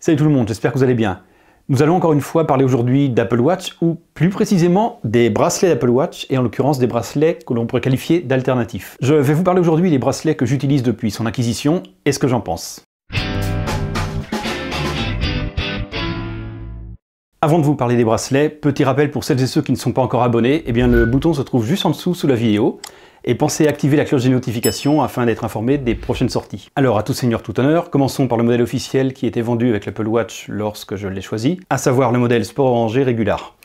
Salut tout le monde, j'espère que vous allez bien. Nous allons encore une fois parler aujourd'hui d'Apple Watch, ou plus précisément des bracelets d'Apple Watch, et en l'occurrence des bracelets que l'on pourrait qualifier d'alternatifs. Je vais vous parler aujourd'hui des bracelets que j'utilise depuis son acquisition, et ce que j'en pense. Avant de vous parler des bracelets, petit rappel pour celles et ceux qui ne sont pas encore abonnés, eh bien le bouton se trouve juste en dessous sous la vidéo. Et pensez à activer la cloche des notifications afin d'être informé des prochaines sorties. Alors à tout seigneur tout honneur, commençons par le modèle officiel qui était vendu avec l'Apple Watch lorsque je l'ai choisi, à savoir le modèle Sport Orangé Regular.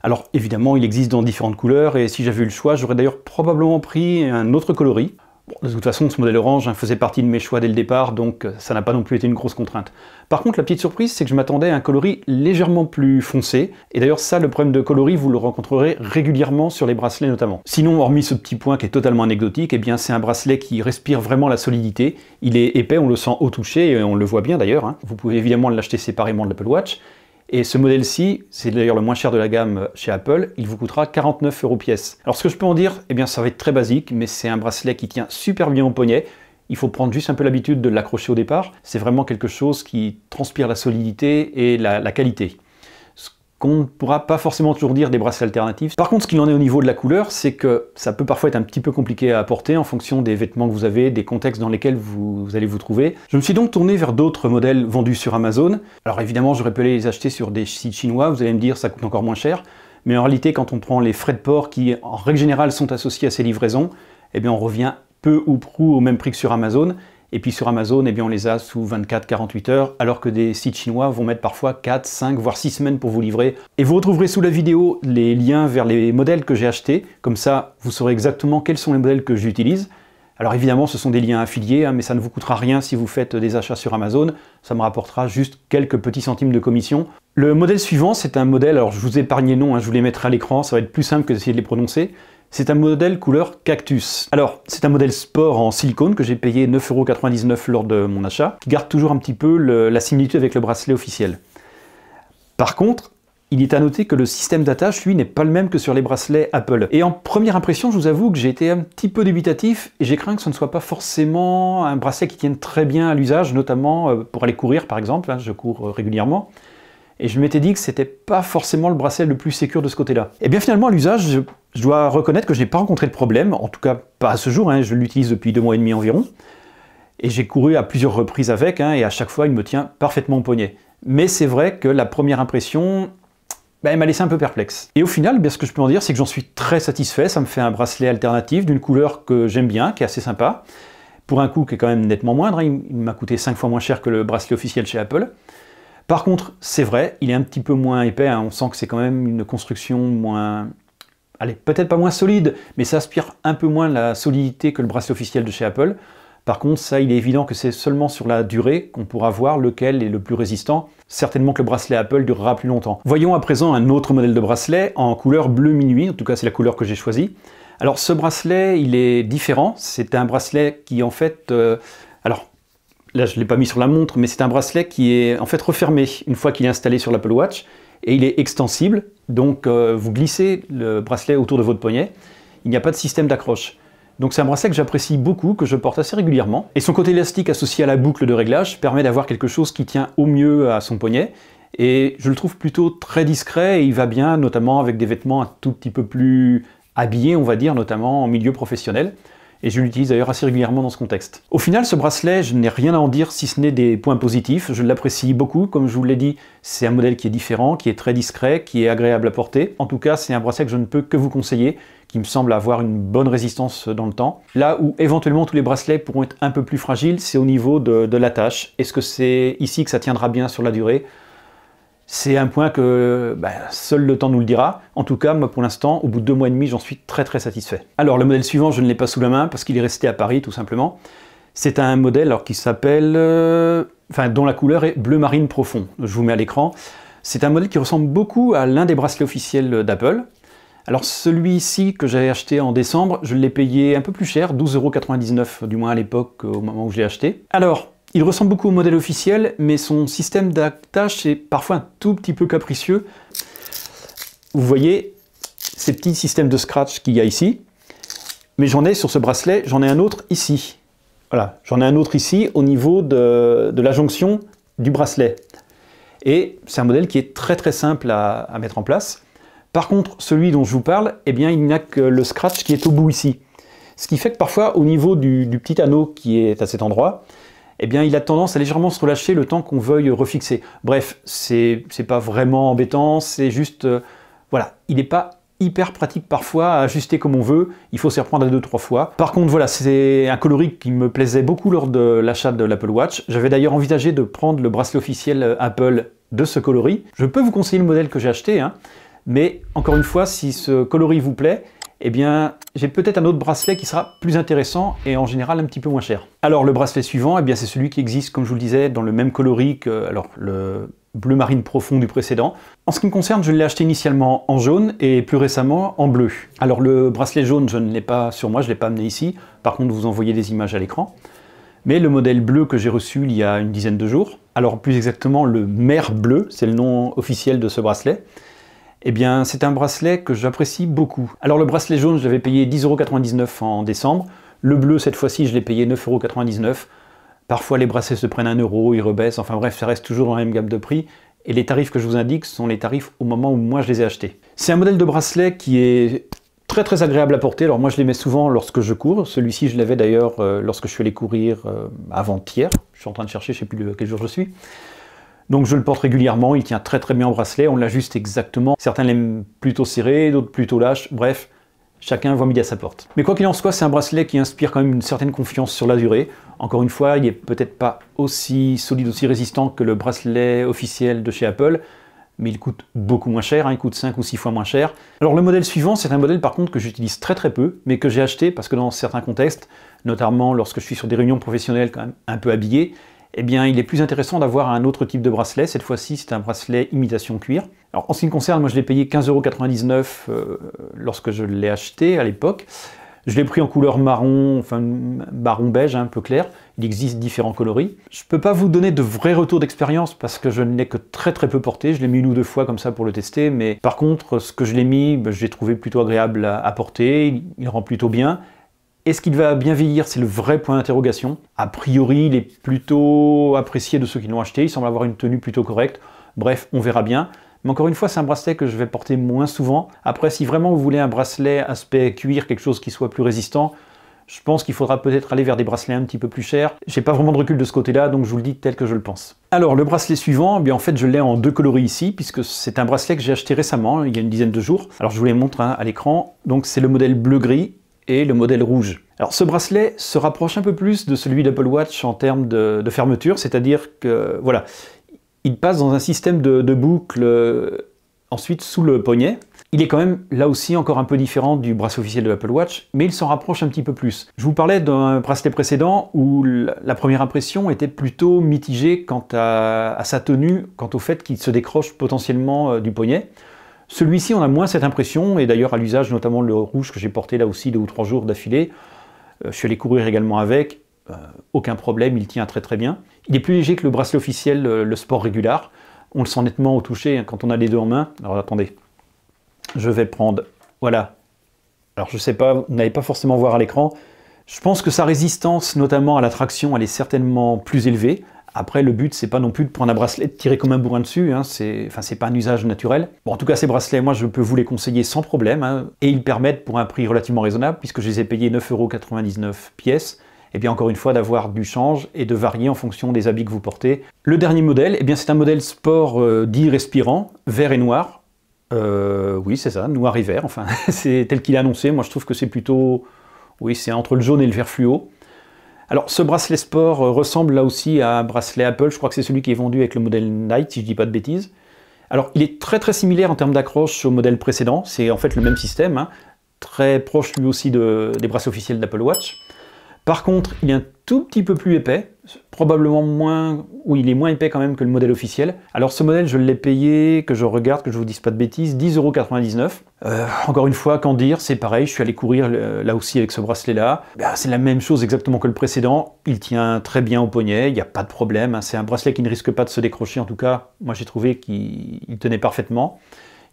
Alors évidemment il existe dans différentes couleurs et si j'avais eu le choix j'aurais d'ailleurs probablement pris un autre coloris. Bon, de toute façon, ce modèle orange faisait partie de mes choix dès le départ, donc ça n'a pas non plus été une grosse contrainte. Par contre, la petite surprise, c'est que je m'attendais à un coloris légèrement plus foncé, et d'ailleurs ça, le problème de coloris, vous le rencontrerez régulièrement sur les bracelets notamment. Sinon, hormis ce petit point qui est totalement anecdotique, eh bien c'est un bracelet qui respire vraiment la solidité. Il est épais, on le sent au toucher, et on le voit bien d'ailleurs, hein. Vous pouvez évidemment l'acheter séparément de l'Apple Watch. Et ce modèle-ci, c'est d'ailleurs le moins cher de la gamme chez Apple, il vous coûtera 49 € pièce. Alors ce que je peux en dire, eh bien ça va être très basique, mais c'est un bracelet qui tient super bien au poignet. Il faut prendre juste un peu l'habitude de l'accrocher au départ. C'est vraiment quelque chose qui transpire la solidité et la qualité. Ce qu'on ne pourra pas forcément toujours dire des bracelets alternatifs. Par contre, ce qu'il en est au niveau de la couleur, c'est que ça peut parfois être un petit peu compliqué à porter en fonction des vêtements que vous avez, des contextes dans lesquels vous allez vous trouver. Je me suis donc tourné vers d'autres modèles vendus sur Amazon. Alors évidemment, j'aurais pu les acheter sur des sites chinois, vous allez me dire ça coûte encore moins cher. Mais en réalité, quand on prend les frais de port qui, en règle générale, sont associés à ces livraisons, eh bien on revient peu ou prou au même prix que sur Amazon. Et puis sur Amazon, eh bien, on les a sous 24-48 heures, alors que des sites chinois vont mettre parfois 4, 5, voire 6 semaines pour vous livrer. Et vous retrouverez sous la vidéo les liens vers les modèles que j'ai achetés. Comme ça, vous saurez exactement quels sont les modèles que j'utilise. Alors évidemment, ce sont des liens affiliés, hein, mais ça ne vous coûtera rien si vous faites des achats sur Amazon. Ça me rapportera juste quelques petits centimes de commission. Le modèle suivant, c'est un modèle, alors je vous ai épargné le nom, hein, je vous les mettrai à l'écran, ça va être plus simple que d'essayer de les prononcer. C'est un modèle couleur cactus. Alors, c'est un modèle sport en silicone que j'ai payé 9,99 € lors de mon achat, qui garde toujours un petit peu la similitude avec le bracelet officiel. Par contre, il est à noter que le système d'attache, lui, n'est pas le même que sur les bracelets Apple. Et en première impression, je vous avoue que j'ai été un petit peu dubitatif, et j'ai craint que ce ne soit pas forcément un bracelet qui tienne très bien à l'usage, notamment pour aller courir par exemple, hein, je cours régulièrement. Et je m'étais dit que c'était pas forcément le bracelet le plus sécure de ce côté-là. Et bien finalement, à l'usage, je dois reconnaître que je n'ai pas rencontré de problème, en tout cas pas à ce jour, hein, je l'utilise depuis 2 mois et demi environ. Et j'ai couru à plusieurs reprises avec, hein, et à chaque fois, il me tient parfaitement au poignet. Mais c'est vrai que la première impression, elle m'a laissé un peu perplexe. Et au final, bien, ce que je peux en dire, c'est que j'en suis très satisfait. Ça me fait un bracelet alternatif d'une couleur que j'aime bien, qui est assez sympa, pour un coût qui est quand même nettement moindre. Hein, il m'a coûté 5 fois moins cher que le bracelet officiel chez Apple. Par contre, c'est vrai, il est un petit peu moins épais, hein, on sent que c'est quand même une construction moins... Allez, peut-être pas moins solide, mais ça aspire un peu moins la solidité que le bracelet officiel de chez Apple. Par contre, ça, il est évident que c'est seulement sur la durée qu'on pourra voir lequel est le plus résistant. Certainement que le bracelet Apple durera plus longtemps. Voyons à présent un autre modèle de bracelet en couleur bleu minuit, en tout cas c'est la couleur que j'ai choisie. Alors ce bracelet, il est différent, c'est un bracelet qui en fait... alors, là, je ne l'ai pas mis sur la montre, mais c'est un bracelet qui est en fait refermé une fois qu'il est installé sur l'Apple Watch. Et il est extensible, donc vous glissez le bracelet autour de votre poignet. Il n'y a pas de système d'accroche. Donc c'est un bracelet que j'apprécie beaucoup, que je porte assez régulièrement. Et son côté élastique associé à la boucle de réglage permet d'avoir quelque chose qui tient au mieux à son poignet. Et je le trouve plutôt très discret et il va bien, notamment avec des vêtements un tout petit peu plus habillés, on va dire, notamment en milieu professionnel. Et je l'utilise d'ailleurs assez régulièrement dans ce contexte. Au final, ce bracelet, je n'ai rien à en dire si ce n'est des points positifs. Je l'apprécie beaucoup, comme je vous l'ai dit, c'est un modèle qui est différent, qui est très discret, qui est agréable à porter. En tout cas, c'est un bracelet que je ne peux que vous conseiller, qui me semble avoir une bonne résistance dans le temps. Là où éventuellement tous les bracelets pourront être un peu plus fragiles, c'est au niveau de l'attache. Est-ce que c'est ici que ça tiendra bien sur la durée ? C'est un point que seul le temps nous le dira. En tout cas, moi pour l'instant, au bout de 2 mois et demi, j'en suis très satisfait. Alors le modèle suivant, je ne l'ai pas sous la main parce qu'il est resté à Paris tout simplement. C'est un modèle qui s'appelle, dont la couleur est bleu marine profond. Je vous mets à l'écran. C'est un modèle qui ressemble beaucoup à l'un des bracelets officiels d'Apple. Alors celui-ci que j'avais acheté en décembre, je l'ai payé un peu plus cher, 12,99 € du moins à l'époque, au moment où je l'ai acheté. Alors, il ressemble beaucoup au modèle officiel, mais son système d'attache est parfois un tout petit peu capricieux. Vous voyez ces petits systèmes de scratch qu'il y a ici, mais j'en ai sur ce bracelet, j'en ai un autre ici. Voilà, j'en ai un autre ici au niveau de la jonction du bracelet. Et c'est un modèle qui est très simple à mettre en place. Par contre, celui dont je vous parle, eh bien, il n'y a que le scratch qui est au bout ici. Ce qui fait que parfois, au niveau du petit anneau qui est à cet endroit, eh bien, il a tendance à légèrement se relâcher le temps qu'on veuille refixer. Bref, c'est pas vraiment embêtant, c'est juste... voilà, il n'est pas hyper pratique parfois à ajuster comme on veut, il faut s'y reprendre à 2-3 fois. Par contre, voilà, c'est un coloris qui me plaisait beaucoup lors de l'achat de l'Apple Watch. J'avais d'ailleurs envisagé de prendre le bracelet officiel Apple de ce coloris. Je peux vous conseiller le modèle que j'ai acheté, hein, mais encore une fois, si ce coloris vous plaît, eh bien, j'ai peut-être un autre bracelet qui sera plus intéressant et en général un petit peu moins cher. Alors, le bracelet suivant, eh bien, c'est celui qui existe, comme je vous le disais, dans le même coloris que le bleu marine profond du précédent. En ce qui me concerne, je l'ai acheté initialement en jaune et plus récemment en bleu. Alors, le bracelet jaune, je ne l'ai pas sur moi, je ne l'ai pas amené ici. Par contre, vous envoyez des images à l'écran. Mais le modèle bleu que j'ai reçu il y a une dizaine de jours, alors plus exactement le mer bleu, c'est le nom officiel de ce bracelet, eh bien, c'est un bracelet que j'apprécie beaucoup. Alors, le bracelet jaune, je l'avais payé 10,99 € en décembre. Le bleu, cette fois-ci, je l'ai payé 9,99 €. Parfois, les bracelets se prennent 1 €, ils rebaissent. Enfin bref, ça reste toujours dans la même gamme de prix. Et les tarifs que je vous indique sont les tarifs au moment où moi je les ai achetés. C'est un modèle de bracelet qui est très agréable à porter. Alors moi, je les mets souvent lorsque je cours. Celui-ci, je l'avais d'ailleurs lorsque je suis allé courir avant-hier. Je suis en train de chercher, je ne sais plus quel jour je suis. Donc je le porte régulièrement, il tient très bien en bracelet, on l'ajuste exactement. Certains l'aiment plutôt serré, d'autres plutôt lâche, bref, chacun voit midi à sa porte. Mais quoi qu'il en soit, c'est un bracelet qui inspire quand même une certaine confiance sur la durée. Encore une fois, il n'est peut-être pas aussi solide, aussi résistant que le bracelet officiel de chez Apple, mais il coûte beaucoup moins cher, hein, il coûte 5 ou 6 fois moins cher. Alors le modèle suivant, c'est un modèle par contre que j'utilise très peu, mais que j'ai acheté parce que dans certains contextes, notamment lorsque je suis sur des réunions professionnelles quand même un peu habillé, eh bien, il est plus intéressant d'avoir un autre type de bracelet. Cette fois-ci, c'est un bracelet imitation cuir. Alors, en ce qui me concerne, moi, je l'ai payé 15,99 € lorsque je l'ai acheté à l'époque. Je l'ai pris en couleur marron, enfin marron beige, hein, un peu clair. Il existe différents coloris. Je ne peux pas vous donner de vrais retours d'expérience parce que je ne l'ai que très peu porté. Je l'ai mis 1 ou 2 fois comme ça pour le tester. Mais par contre, ce que je l'ai mis, je l'ai trouvé plutôt agréable à porter. Il rend plutôt bien. Est-ce qu'il va bien vieillir? C'est le vrai point d'interrogation. A priori, il est plutôt apprécié de ceux qui l'ont acheté. Il semble avoir une tenue plutôt correcte. Bref, on verra bien. Mais encore une fois, c'est un bracelet que je vais porter moins souvent. Après, si vraiment vous voulez un bracelet aspect cuir, quelque chose qui soit plus résistant, je pense qu'il faudra peut-être aller vers des bracelets un petit peu plus chers. J'ai pas vraiment de recul de ce côté-là, donc je vous le dis tel que je le pense. Alors, le bracelet suivant, eh bien, en fait, je l'ai en 2 coloris ici, puisque c'est un bracelet que j'ai acheté récemment, il y a une dizaine de jours. Alors, je vous les montre à l'écran. Donc, c'est le modèle bleu-gris et le modèle rouge. Alors ce bracelet se rapproche un peu plus de celui d'Apple Watch en termes de fermeture, c'est-à-dire que voilà, il passe dans un système de boucle ensuite sous le poignet. Il est quand même là aussi encore un peu différent du bracelet officiel de l'Apple Watch, mais il s'en rapproche un petit peu plus. Je vous parlais d'un bracelet précédent où la première impression était plutôt mitigée quant à sa tenue, quant au fait qu'il se décroche potentiellement du poignet. Celui-ci, on a moins cette impression, et d'ailleurs à l'usage, notamment le rouge que j'ai porté là aussi 2 ou 3 jours d'affilée, je suis allé courir également avec, aucun problème, il tient très bien. Il est plus léger que le bracelet officiel, le Sport Regular. On le sent nettement au toucher hein, quand on a les deux en main. Alors attendez, je vais prendre, voilà. Alors je sais pas, vous n'allez pas forcément voir à l'écran. Je pense que sa résistance, notamment à la traction, elle est certainement plus élevée. Après, le but, c'est pas non plus de prendre un bracelet, de tirer comme un bourrin dessus, hein, c'est pas un usage naturel. Bon, en tout cas, ces bracelets, moi, je peux vous les conseiller sans problème, hein, et ils permettent, pour un prix relativement raisonnable, puisque je les ai payés 9,99 € pièce, et bien encore une fois, d'avoir du change et de varier en fonction des habits que vous portez. Le dernier modèle, eh bien, c'est un modèle sport dit respirant, vert et noir. Oui, c'est ça, noir et vert, enfin, c'est tel qu'il est annoncé. Moi, je trouve que c'est plutôt... Oui, c'est entre le jaune et le vert fluo. Alors, ce bracelet sport ressemble là aussi à un bracelet Apple. Je crois que c'est celui qui est vendu avec le modèle Night, si je ne dis pas de bêtises. Alors, il est très similaire en termes d'accroche au modèle précédent. C'est en fait le même système, hein, très proche lui aussi des bracelets officiels d'Apple Watch. Par contre, il est un tout petit peu plus épais, probablement moins... Oui, il est moins épais quand même que le modèle officiel. Alors ce modèle, je l'ai payé, que je regarde, que je vous dise pas de bêtises, 10,99 €. Encore une fois, qu'en dire, c'est pareil, je suis allé courir là aussi avec ce bracelet-là. C'est la même chose exactement que le précédent, il tient très bien au poignet, il n'y a pas de problème. Hein. C'est un bracelet qui ne risque pas de se décrocher, en tout cas, moi j'ai trouvé qu'il tenait parfaitement.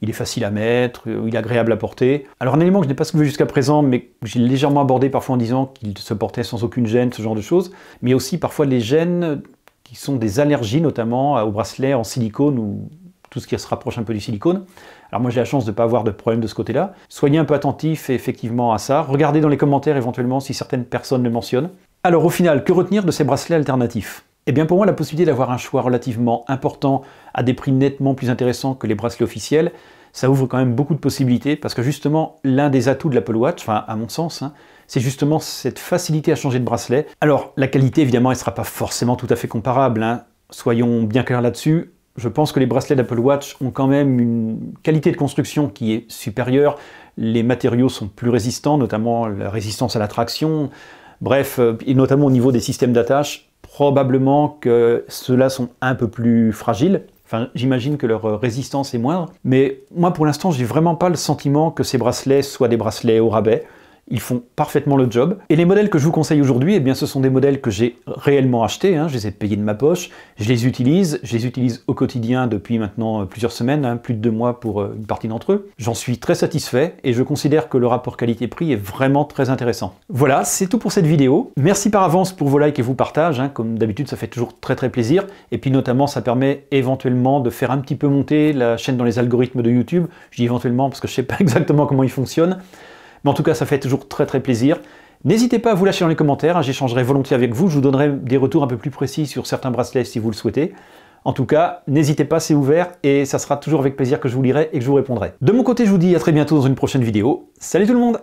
Il est facile à mettre, il est agréable à porter. Alors un élément que je n'ai pas soulevé jusqu'à présent, mais que j'ai légèrement abordé parfois en disant qu'il se portait sans aucune gêne, ce genre de choses, mais aussi parfois les gênes qui sont des allergies, notamment aux bracelets en silicone ou tout ce qui se rapproche un peu du silicone. Alors moi j'ai la chance de ne pas avoir de problème de ce côté-là. Soyez un peu attentifs effectivement à ça. Regardez dans les commentaires éventuellement si certaines personnes le mentionnent. Alors au final, que retenir de ces bracelets alternatifs? Eh bien pour moi la possibilité d'avoir un choix relativement important à des prix nettement plus intéressants que les bracelets officiels, ça ouvre quand même beaucoup de possibilités parce que justement l'un des atouts de l'Apple Watch, enfin à mon sens, c'est justement cette facilité à changer de bracelet. Alors la qualité évidemment elle ne sera pas forcément tout à fait comparable, soyons bien clairs là-dessus. Je pense que les bracelets d'Apple Watch ont quand même une qualité de construction qui est supérieure. Les matériaux sont plus résistants, notamment la résistance à la traction. Bref, et notamment au niveau des systèmes d'attache, probablement que ceux-là sont un peu plus fragiles. Enfin, j'imagine que leur résistance est moindre. Mais moi, pour l'instant, j'ai vraiment pas le sentiment que ces bracelets soient des bracelets au rabais. Ils font parfaitement le job. Et les modèles que je vous conseille aujourd'hui, eh bien, ce sont des modèles que j'ai réellement achetés. Je les ai payés de ma poche. Je les utilise au quotidien depuis maintenant plusieurs semaines, plus de 2 mois pour une partie d'entre eux. J'en suis très satisfait et je considère que le rapport qualité-prix est vraiment très intéressant. Voilà, c'est tout pour cette vidéo. Merci par avance pour vos likes et vos partages. Comme d'habitude, ça fait toujours très plaisir. Et puis notamment, ça permet éventuellement de faire un petit peu monter la chaîne dans les algorithmes de YouTube. Je dis éventuellement parce que je ne sais pas exactement comment ils fonctionnent. Mais en tout cas, ça fait toujours très plaisir. N'hésitez pas à vous lâcher dans les commentaires, j'échangerai volontiers avec vous, je vous donnerai des retours un peu plus précis sur certains bracelets si vous le souhaitez. En tout cas, n'hésitez pas, c'est ouvert et ça sera toujours avec plaisir que je vous lirai et que je vous répondrai. De mon côté, je vous dis à très bientôt dans une prochaine vidéo. Salut tout le monde!